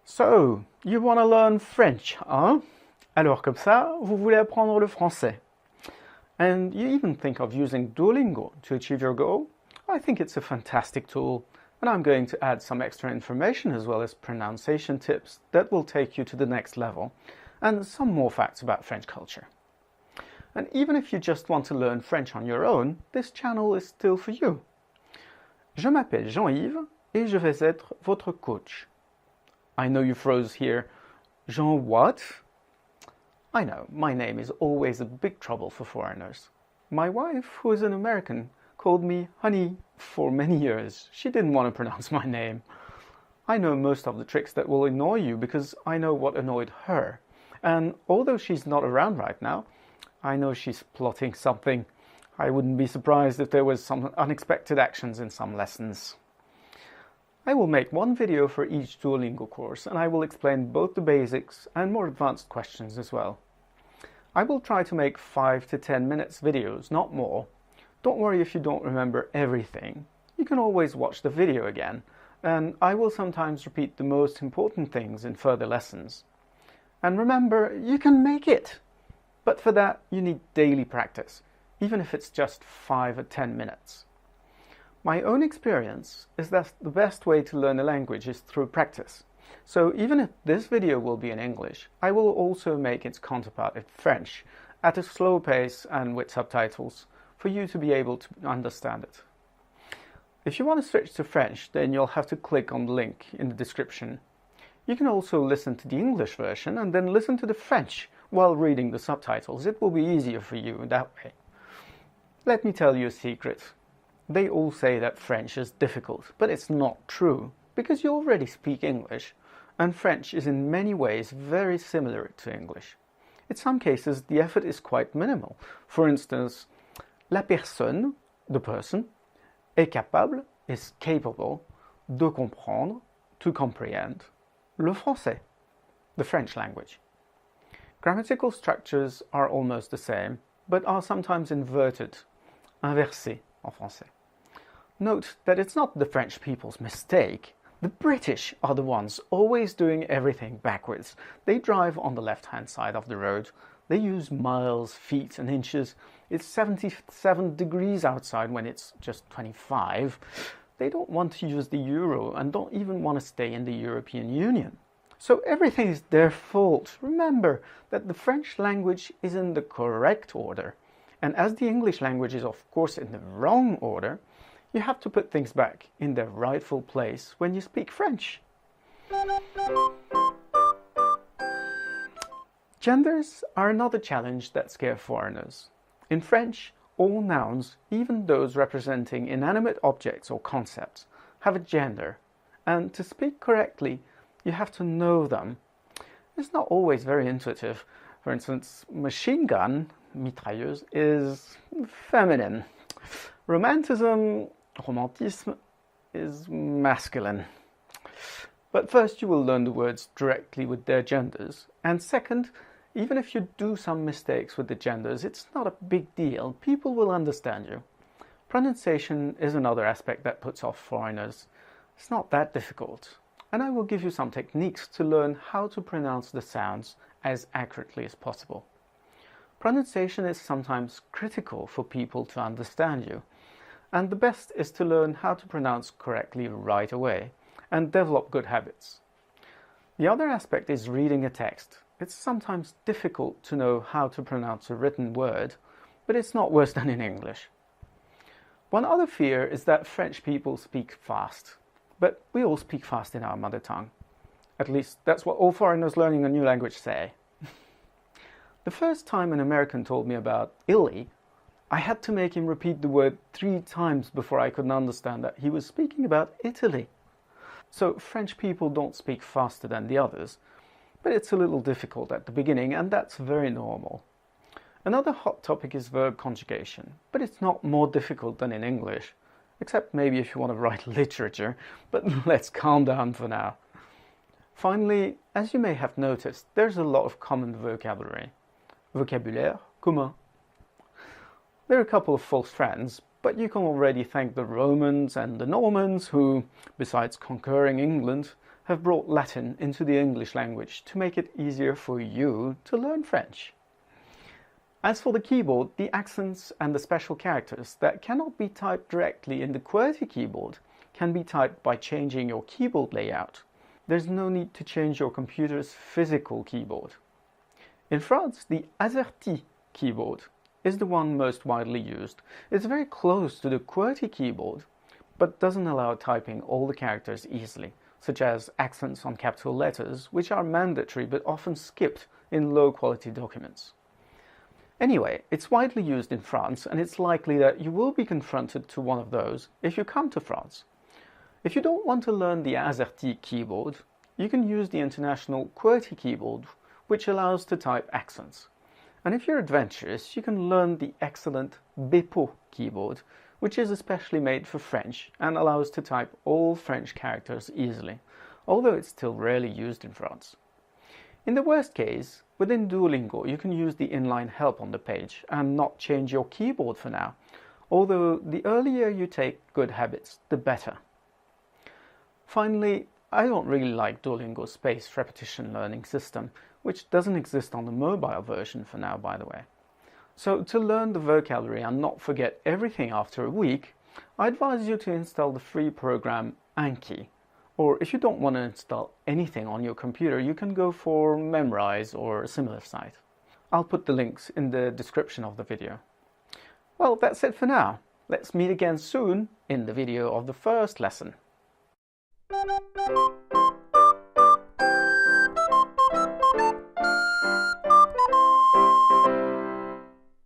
So, you want to learn French, hein? Alors comme ça, vous voulez apprendre le français. And you even think of using Duolingo to achieve your goal? I think it's a fantastic tool, and I'm going to add some extra information as well as pronunciation tips that will take you to the next level, and some more facts about French culture. And even if you just want to learn French on your own, this channel is still for you. Je m'appelle Jean-Yves et je vais être votre coach. I know you froze here. Jean what? I know, my name is always a big trouble for foreigners. My wife, who is an American, called me honey for many years. She didn't want to pronounce my name. I know most of the tricks that will annoy you because I know what annoyed her. And although she's not around right now, I know she's plotting something. I wouldn't be surprised if there was some unexpected actions in some lessons. I will make one video for each Duolingo course, and I will explain both the basics and more advanced questions as well. I will try to make 5 to 10 minutes videos, not more. Don't worry if you don't remember everything. You can always watch the video again, and I will sometimes repeat the most important things in further lessons. And remember, you can make it! But for that, you need daily practice, even if it's just 5 or 10 minutes. My own experience is that the best way to learn a language is through practice. So even if this video will be in English, I will also make its counterpart in French at a slow pace and with subtitles for you to be able to understand it. If you want to switch to French, then you'll have to click on the link in the description. You can also listen to the English version and then listen to the French while reading the subtitles. It will be easier for you that way. Let me tell you a secret. They all say that French is difficult, but it's not true, because you already speak English, and French is in many ways very similar to English. In some cases, the effort is quite minimal. For instance, la personne, the person, est capable, is capable, de comprendre, to comprehend, le français, the French language. Grammatical structures are almost the same, but are sometimes inverted, inversé en français. Note that it's not the French people's mistake. The British are the ones always doing everything backwards. They drive on the left-hand side of the road. They use miles, feet and inches. It's 77 degrees outside when it's just 25. They don't want to use the euro and don't even want to stay in the European Union. So everything is their fault. Remember that the French language is in the correct order. And as the English language is of course in the wrong order, you have to put things back in their rightful place when you speak French. Genders are another challenge that scare foreigners. In French, all nouns, even those representing inanimate objects or concepts, have a gender, and to speak correctly, you have to know them. It's not always very intuitive. For instance, machine gun, mitrailleuse, is feminine. Romantism, romantisme, is masculine. But first you will learn the words directly with their genders, and second, even if you do some mistakes with the genders, it's not a big deal. People will understand you. Pronunciation is another aspect that puts off foreigners. It's not that difficult, and I will give you some techniques to learn how to pronounce the sounds as accurately as possible. Pronunciation is sometimes critical for people to understand you, and the best is to learn how to pronounce correctly right away and develop good habits. The other aspect is reading a text. It's sometimes difficult to know how to pronounce a written word, but it's not worse than in English. One other fear is that French people speak fast, but we all speak fast in our mother tongue. At least that's what all foreigners learning a new language say. The first time an American told me about Italy, I had to make him repeat the word 3 times before I could understand that he was speaking about Italy. So French people don't speak faster than the others, but it's a little difficult at the beginning, and that's very normal. Another hot topic is verb conjugation, but it's not more difficult than in English, except maybe if you want to write literature, but let's calm down for now. Finally, as you may have noticed, there's a lot of common vocabulary. Vocabulaire commun. There are a couple of false friends, but you can already thank the Romans and the Normans who, besides conquering England, have brought Latin into the English language to make it easier for you to learn French. As for the keyboard, the accents and the special characters that cannot be typed directly in the Qwerty keyboard can be typed by changing your keyboard layout. There's no need to change your computer's physical keyboard. In France, the AZERTY keyboard is the one most widely used. It's very close to the Qwerty keyboard, but doesn't allow typing all the characters easily, such as accents on capital letters, which are mandatory but often skipped in low-quality documents. Anyway, it's widely used in France, and it's likely that you will be confronted to one of those if you come to France. If you don't want to learn the AZERTY keyboard, you can use the international Qwerty keyboard, which allows to type accents. And if you're adventurous, you can learn the excellent Bepo keyboard, which is especially made for French and allows to type all French characters easily, although it's still rarely used in France. In the worst case, within Duolingo you can use the inline help on the page and not change your keyboard for now, although the earlier you take good habits, the better. Finally, I don't really like Duolingo's spaced repetition learning system, which doesn't exist on the mobile version for now, by the way. So to learn the vocabulary and not forget everything after a week, I advise you to install the free program Anki. Or if you don't want to install anything on your computer, you can go for Memrise or a similar site. I'll put the links in the description of the video. Well, that's it for now. Let's meet again soon in the video of the first lesson.